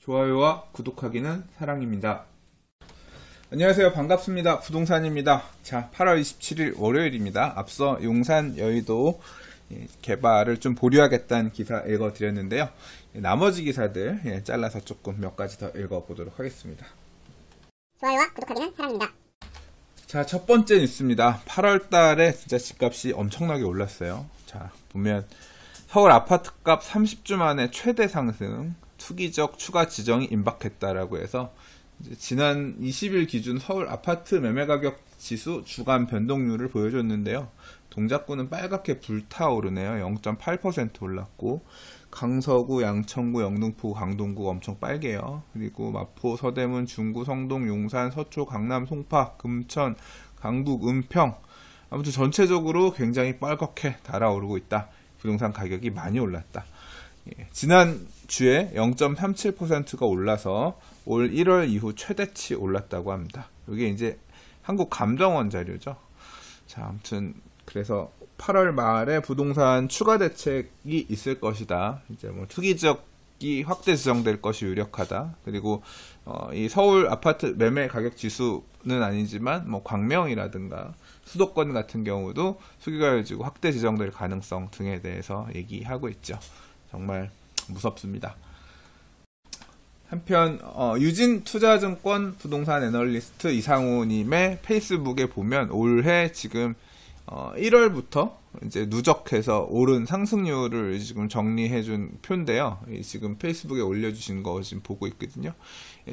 좋아요와 구독하기는 사랑입니다. 안녕하세요. 반갑습니다. 부동산입니다. 자, 8월 27일 월요일입니다. 앞서 용산 여의도 개발을 좀 보류하겠다는 기사 읽어드렸는데요. 나머지 기사들 잘라서 조금 몇 가지 더 읽어보도록 하겠습니다. 좋아요와 구독하기는 사랑입니다. 자, 첫 번째 뉴스입니다. 8월 달에 진짜 집값이 엄청나게 올랐어요. 자, 보면 서울 아파트값 30주 만에 최대 상승, 투기적 추가 지정이 임박했다라고 해서 이제 지난 20일 기준 서울 아파트 매매가격 지수 주간 변동률을 보여줬는데요. 동작구는 빨갛게 불타오르네요. 0.8% 올랐고, 강서구, 양천구, 영등포, 강동구가 엄청 빨개요. 그리고 마포, 서대문, 중구, 성동, 용산, 서초, 강남, 송파, 금천, 강북, 은평, 아무튼 전체적으로 굉장히 빨갛게 달아오르고 있다. 부동산 가격이 많이 올랐다. 지난주에 0.37%가 올라서 올 1월 이후 최대치 올랐다고 합니다. 이게 이제 한국감정원 자료죠. 자, 아무튼 그래서 8월 말에 부동산 추가 대책이 있을 것이다. 이제 뭐 투기적이 확대 지정될 것이 유력하다. 그리고 이 서울 아파트 매매 가격 지수는 아니지만 뭐 광명이라든가 수도권 같은 경우도 수기가 이어지고 확대 지정될 가능성 등에 대해서 얘기하고 있죠. 정말 무섭습니다. 한편 유진투자증권 부동산 애널리스트 이상우님의 페이스북에 보면 올해 지금 1월부터 이제 누적해서 오른 상승률을 지금 정리해준 표인데요. 지금 페이스북에 올려주신 거 지금 보고 있거든요.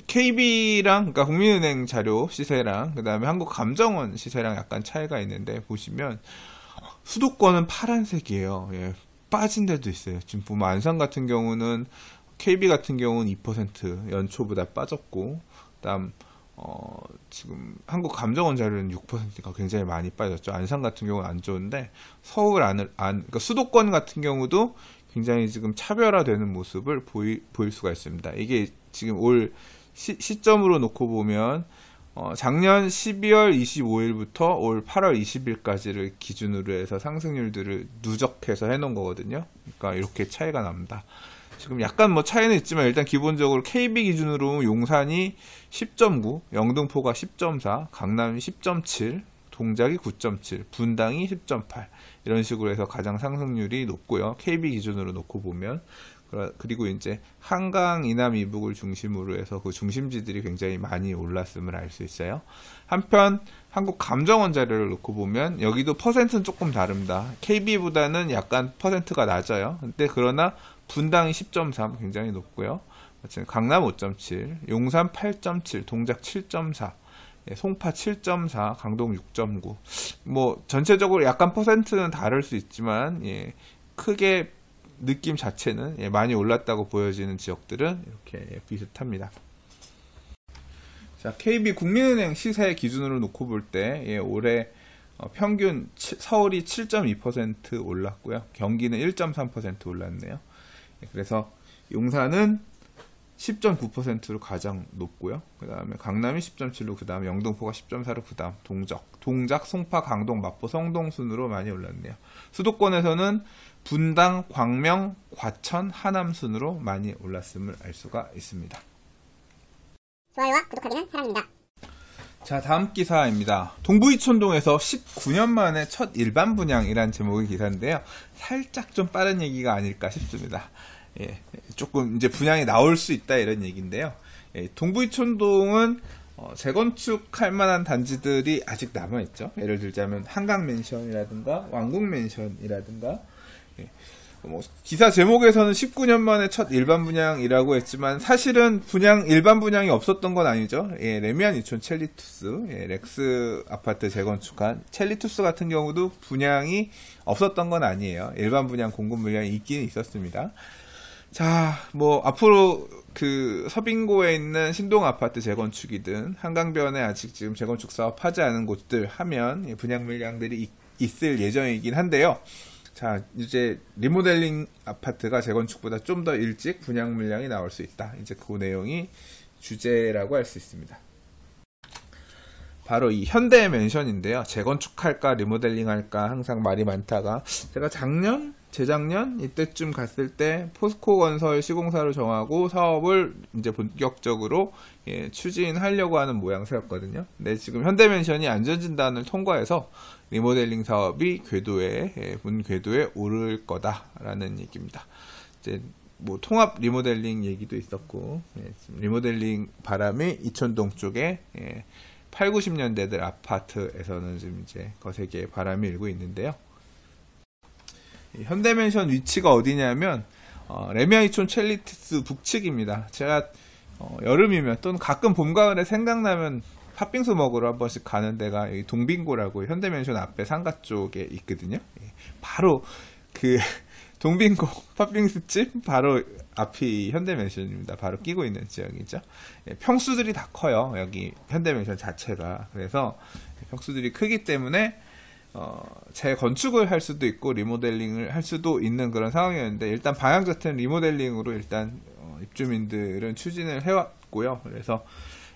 KB랑, 그러니까 국민은행 자료 시세랑, 그 다음에 한국감정원 시세랑 약간 차이가 있는데, 보시면, 수도권은 파란색이에요. 예, 빠진 데도 있어요. 지금 보면 안산 같은 경우는, KB 같은 경우는 2% 연초보다 빠졌고, 그 다음, 지금 한국감정원 자료는 6%가 굉장히 많이 빠졌죠. 안산 같은 경우는 안 좋은데, 서울 그러니까 수도권 같은 경우도 굉장히 지금 차별화되는 모습을 보일 수가 있습니다. 이게 지금 올 시점으로 놓고 보면, 작년 12월 25일부터 올 8월 20일까지를 기준으로 해서 상승률들을 누적해서 해놓은 거거든요. 그러니까 이렇게 차이가 납니다. 지금 약간 뭐 차이는 있지만 일단 기본적으로 KB 기준으로 용산이 10.9, 영등포가 10.4, 강남이 10.7, 동작이 9.7, 분당이 10.8 이런 식으로 해서 가장 상승률이 높고요. KB 기준으로 놓고 보면 그리고 이제 한강, 이남, 이북을 중심으로 해서 그 중심지들이 굉장히 많이 올랐음을 알 수 있어요. 한편 한국감정원 자료를 놓고 보면 여기도 퍼센트는 조금 다릅니다. KB보다는 약간 퍼센트가 낮아요. 근데 그러나 분당이 10.3 굉장히 높고요. 강남 5.7, 용산 8.7, 동작 7.4, 송파 7.4, 강동 6.9. 뭐 전체적으로 약간 퍼센트는 다를 수 있지만 크게 느낌 자체는 많이 올랐다고 보여지는 지역들은 이렇게 비슷합니다. 자, KB 국민은행 시세 기준으로 놓고 볼 때 올해 평균 서울이 7.2% 올랐고요. 경기는 1.3% 올랐네요. 그래서 용산은 10.9%로 가장 높고요. 그 다음에 강남이 10.7로, 그 다음에 영등포가 10.4로, 그 다음 동작, 송파, 강동, 마포, 성동 순으로 많이 올랐네요. 수도권에서는 분당, 광명, 과천, 하남 순으로 많이 올랐음을 알 수가 있습니다. 좋아요와 구독하기는 사랑입니다. 자, 다음 기사입니다. 동부이촌동에서 19년 만에 첫 일반 분양이란 제목의 기사인데요. 살짝 좀 빠른 얘기가 아닐까 싶습니다. 조금 이제 분양이 나올 수 있다 이런 얘기인데요. 동부이촌동은 재건축할 만한 단지들이 아직 남아있죠. 예를 들자면 한강맨션이라든가 왕국맨션이라든가. 기사 제목에서는 19년 만에 첫 일반 분양이라고 했지만 사실은 일반 분양이 없었던 건 아니죠. 레미안 이촌 첼리투스, 렉스 아파트 재건축한 첼리투스 같은 경우도 분양이 없었던 건 아니에요. 일반 분양 공급 물량이 있기는 있었습니다. 자, 뭐 앞으로 그 서빙고에 있는 신동 아파트 재건축이든 한강변에 아직 지금 재건축 사업 하지 않은 곳들 하면 분양 물량들이 있을 예정이긴 한데요. 자, 이제 리모델링 아파트가 재건축보다 좀 더 일찍 분양 물량이 나올 수 있다. 이제 그 내용이 주제라고 할 수 있습니다. 바로 이 현대 맨션인데요. 재건축할까 리모델링 할까 항상 말이 많다가 제가 재작년 이때쯤 갔을 때 포스코 건설 시공사로 정하고 사업을 이제 본격적으로 추진하려고 하는 모양새였거든요. 근데 지금 현대맨션이 안전진단을 통과해서 리모델링 사업이 문 궤도에 오를 거다라는 얘기입니다. 이제 뭐 통합 리모델링 얘기도 있었고, 지금 리모델링 바람이 이촌동 쪽에 8, 90년대들 아파트에서는 지금 이제 거세게 바람이 일고 있는데요. 현대맨션 위치가 어디냐면 레미아이촌 첼리티스 북측입니다. 제가 여름이면 또는 가끔 봄 가을에 생각나면 팥빙수 먹으러 한 번씩 가는 데가 동빙고라고 현대맨션 앞에 상가 쪽에 있거든요. 바로 그 동빙고 팥빙수집 바로 앞이 현대맨션입니다. 바로 끼고 있는 지역이죠. 평수들이 다 커요. 여기 현대맨션 자체가. 그래서 평수들이 크기 때문에 재건축을 할 수도 있고 리모델링을 할 수도 있는 그런 상황이었는데, 일단 방향 자체는 리모델링으로 일단 입주민들은 추진을 해왔고요. 그래서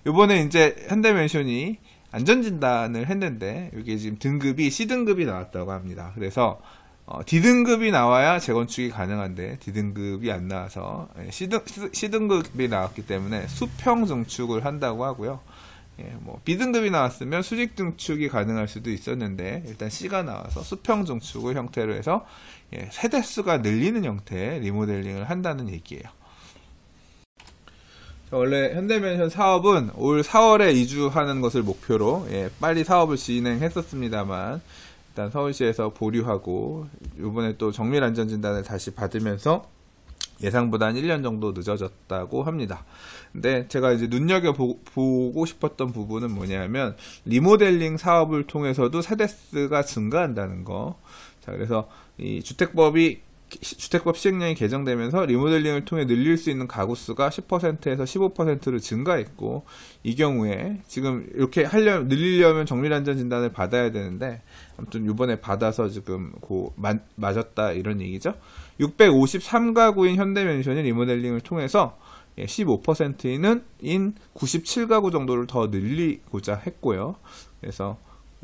요번에 이제 현대맨션이 안전진단을 했는데 이게 지금 등급이 C등급이 나왔다고 합니다. 그래서 D등급이 나와야 재건축이 가능한데 D등급이 안 나와서 C등급이 나왔기 때문에 수평 증축을 한다고 하고요. 뭐 B등급이 나왔으면 수직 증축이 가능할 수도 있었는데 일단 C가 나와서 수평 증축을 형태로 해서 세대수가 늘리는 형태의 리모델링을 한다는 얘기예요. 원래 현대맨션 사업은 올 4월에 이주하는 것을 목표로 빨리 사업을 진행했었습니다만, 일단 서울시에서 보류하고 이번에 또 정밀안전진단을 다시 받으면서 예상보다 한 1년 정도 늦어졌다고 합니다. 근데 제가 이제 눈여겨보고 싶었던 부분은 뭐냐면, 리모델링 사업을 통해서도 세대수가 증가한다는 거. 자, 그래서 이 주택법 시행령이 개정되면서 리모델링을 통해 늘릴 수 있는 가구 수가 10%에서 15%로 증가했고, 이 경우에 지금 이렇게 늘리려면 정밀안전진단을 받아야 되는데, 아무튼 이번에 받아서 지금 맞았다 이런 얘기죠. 653가구인 현대맨션이 리모델링을 통해서 15%인 97가구 정도를 더 늘리고자 했고요. 그래서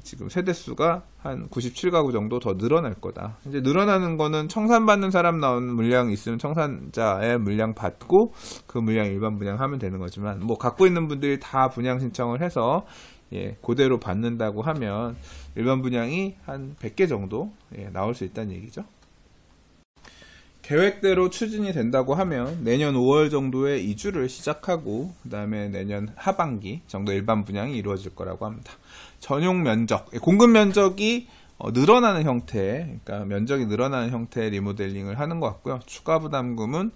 지금 세대수가 한 97가구 정도 더 늘어날 거다. 이제 늘어나는 거는 청산받는 사람 나오는 물량이 있으면 청산자의 물량 받고 그 물량 일반 분양하면 되는 거지만, 뭐 갖고 있는 분들이 다 분양 신청을 해서 그대로 받는다고 하면 일반 분양이 한 100개 정도 나올 수 있다는 얘기죠. 계획대로 추진이 된다고 하면 내년 5월 정도에 이주를 시작하고 그 다음에 내년 하반기 정도 일반 분양이 이루어질 거라고 합니다. 전용 면적, 공급 면적이 늘어나는 형태, 그러니까 면적이 늘어나는 형태의 리모델링을 하는 것 같고요. 추가 부담금은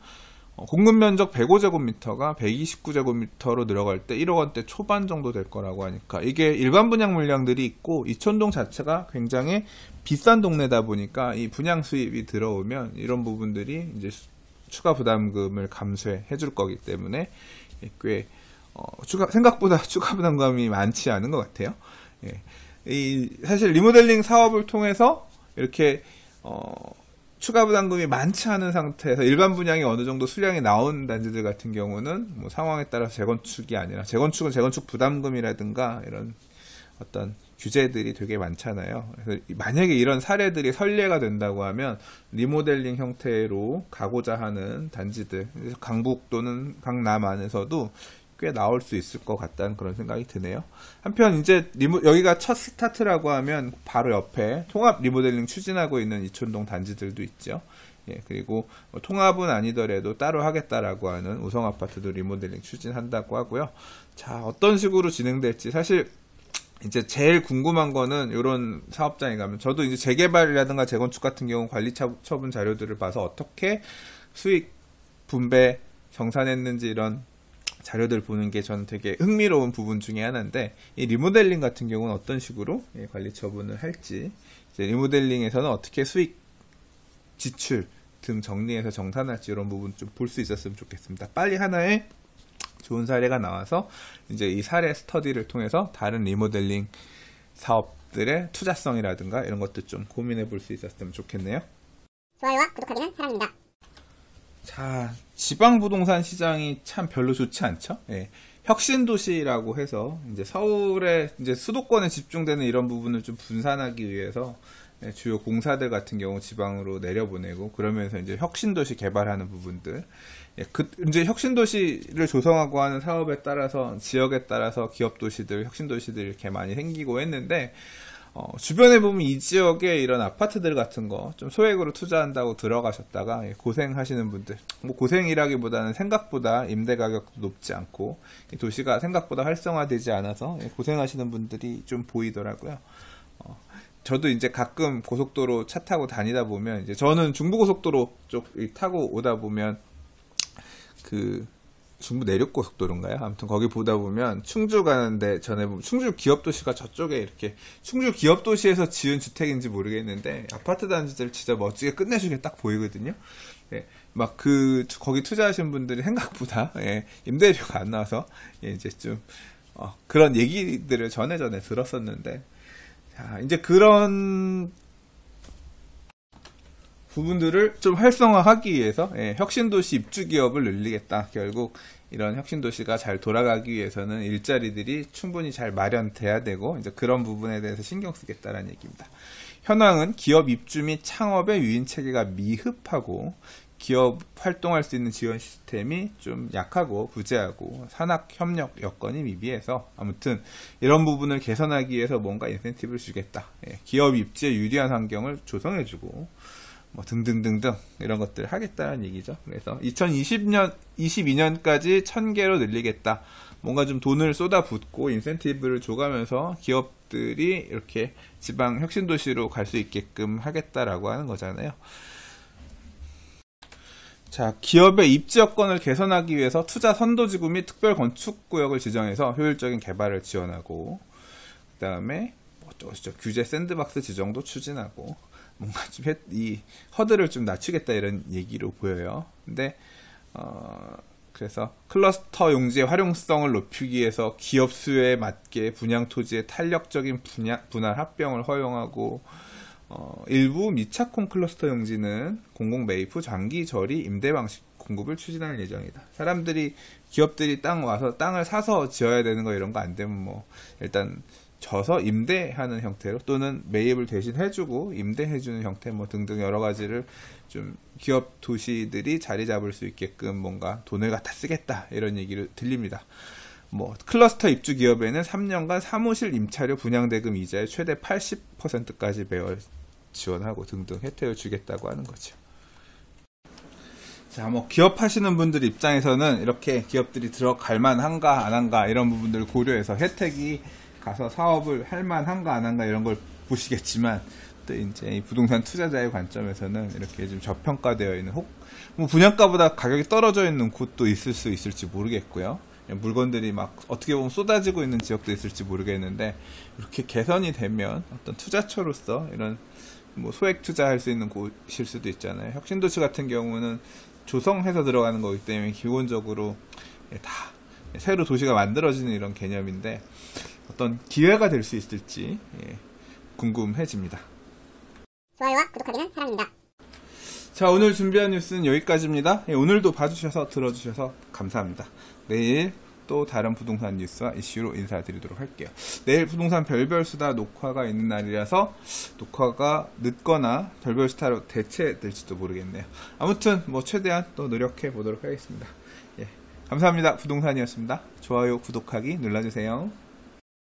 공급 면적 105제곱미터가 129제곱미터로 늘어갈 때 1억 원대 초반 정도 될 거라고 하니까, 이게 일반 분양 물량들이 있고 이촌동 자체가 굉장히 비싼 동네다 보니까 이 분양 수입이 들어오면 이런 부분들이 이제 추가 부담금을 감수해 줄 거기 때문에 꽤 생각보다 추가 부담금이 많지 않은 것 같아요. 사실 리모델링 사업을 통해서 이렇게 추가 부담금이 많지 않은 상태에서 일반 분양이 어느 정도 수량이 나온 단지들 같은 경우는 뭐 상황에 따라서 재건축이 아니라, 재건축은 재건축 부담금이라든가 이런 어떤 규제들이 되게 많잖아요. 그래서 만약에 이런 사례들이 선례가 된다고 하면 리모델링 형태로 가고자 하는 단지들, 강북 또는 강남 안에서도 꽤 나올 수 있을 것 같다는 그런 생각이 드네요. 한편 이제 여기가 첫 스타트라고 하면 바로 옆에 통합 리모델링 추진하고 있는 이촌동 단지들도 있죠. 그리고 통합은 아니더라도 따로 하겠다라고 하는 우성아파트도 리모델링 추진한다고 하고요. 자, 어떤 식으로 진행될지 사실 이제 제일 궁금한 거는, 이런 사업장에 가면 저도 이제 재개발이라든가 재건축 같은 경우 관리 처분 자료들을 봐서 어떻게 수익 분배 정산했는지 이런 자료들 보는 게 저는 되게 흥미로운 부분 중에 하나인데, 이 리모델링 같은 경우는 어떤 식으로 관리 처분을 할지, 이제 리모델링에서는 어떻게 수익 지출 등 정리해서 정산할지, 이런 부분 좀 볼 수 있었으면 좋겠습니다. 빨리 하나의 좋은 사례가 나와서 이제 이 사례 스터디를 통해서 다른 리모델링 사업들의 투자성이라든가 이런 것도 좀 고민해 볼 수 있었으면 좋겠네요. 좋아요와 구독하기는 사랑입니다. 자, 지방 부동산 시장이 참 별로 좋지 않죠? 혁신 도시라고 해서 이제 서울에 이제 수도권에 집중되는 이런 부분을 좀 분산하기 위해서 주요 공사들 같은 경우 지방으로 내려보내고 그러면서 이제 혁신도시 개발하는 부분들, 이제 혁신도시를 조성하고 하는 사업에 따라서 지역에 따라서 기업도시들, 혁신도시들 이렇게 많이 생기고 했는데 주변에 보면 이 지역에 이런 아파트들 같은 거 좀 소액으로 투자한다고 들어가셨다가 고생하시는 분들, 뭐 고생이라기보다는 생각보다 임대 가격도 높지 않고 도시가 생각보다 활성화되지 않아서 고생하시는 분들이 좀 보이더라고요. 저도 이제 가끔 고속도로 차 타고 다니다 보면, 이제 저는 중부고속도로 쪽 타고 오다 보면 그 중부 내륙고속도로인가요? 아무튼 거기 보다 보면 충주 가는데 전에 보면 충주 기업도시가 저쪽에 이렇게 충주 기업도시에서 지은 주택인지 모르겠는데 아파트 단지들 진짜 멋지게 끝내주게 딱 보이거든요. 막 거기 투자하신 분들이 생각보다 임대료가 안 나와서 이제 좀 그런 얘기들을 전에 들었었는데, 자, 이제 그런 부분들을 좀 활성화하기 위해서 혁신도시 입주기업을 늘리겠다. 결국 이런 혁신도시가 잘 돌아가기 위해서는 일자리들이 충분히 잘 마련돼야 되고, 이제 그런 부분에 대해서 신경 쓰겠다라는 얘기입니다. 현황은 기업 입주 및 창업의 유인 체계가 미흡하고 기업 활동할 수 있는 지원 시스템이 좀 약하고 부재하고 산학 협력 여건이 미비해서, 아무튼 이런 부분을 개선하기 위해서 뭔가 인센티브를 주겠다. 기업 입지에 유리한 환경을 조성해주고 뭐 등등등등 이런 것들을 하겠다는 얘기죠. 그래서 2022년까지 1000개로 늘리겠다. 뭔가 좀 돈을 쏟아붓고 인센티브를 줘가면서 기업들이 이렇게 지방 혁신도시로 갈 수 있게끔 하겠다라고 하는 거잖아요. 자, 기업의 입지 여건을 개선하기 위해서 투자 선도지구 및 특별 건축구역을 지정해서 효율적인 개발을 지원하고, 그 다음에 규제 샌드박스 지정도 추진하고, 뭔가 좀 이 허들을 좀 낮추겠다 이런 얘기로 보여요. 근데 그래서 클러스터 용지의 활용성을 높이기 위해서 기업 수요에 맞게 분양 토지의 탄력적인 분할 합병을 허용하고, 일부 미착공 클러스터 용지는 공공 매입 후 장기 저리 임대 방식 공급을 추진할 예정이다. 기업들이 땅을 사서 지어야 되는 거 이런 거 안 되면 뭐 일단 져서 임대하는 형태로, 또는 매입을 대신 해주고 임대해주는 형태 뭐 등등 여러 가지를 좀 기업 도시들이 자리 잡을 수 있게끔 뭔가 돈을 갖다 쓰겠다 이런 얘기를 들립니다. 뭐 클러스터 입주 기업에는 3년간 사무실 임차료 분양대금 이자의 최대 80%까지 매월 지원하고 등등 혜택을 주겠다고 하는 거죠. 자, 뭐 기업 하시는 분들 입장에서는 이렇게 기업들이 들어갈 만한가 안 한가 이런 부분들을 고려해서 혜택이 가서 사업을 할 만한가 안 한가 이런 걸 보시겠지만, 또 이제 이 부동산 투자자의 관점에서는 이렇게 좀 저평가되어 있는, 뭐 분양가보다 가격이 떨어져 있는 곳도 있을지 모르겠고요. 물건들이 막 어떻게 보면 쏟아지고 있는 지역도 있을지 모르겠는데, 이렇게 개선이 되면 어떤 투자처로서 이런 뭐 소액 투자할 수 있는 곳일 수도 있잖아요. 혁신도시 같은 경우는 조성해서 들어가는 거기 때문에 기본적으로 다 새로 도시가 만들어지는 이런 개념인데, 어떤 기회가 될 수 있을지 궁금해집니다. 좋아요와 구독하기는 사랑입니다. 자, 오늘 준비한 뉴스는 여기까지입니다. 오늘도 봐주셔서 들어주셔서 감사합니다. 내일 또 다른 부동산 뉴스와 이슈로 인사드리도록 할게요. 내일 부동산 별별수다 녹화가 있는 날이라서 녹화가 늦거나 별별수다로 대체될지도 모르겠네요. 아무튼 뭐 최대한 또 노력해 보도록 하겠습니다. 감사합니다. 부동산이었습니다. 좋아요, 구독하기 눌러주세요.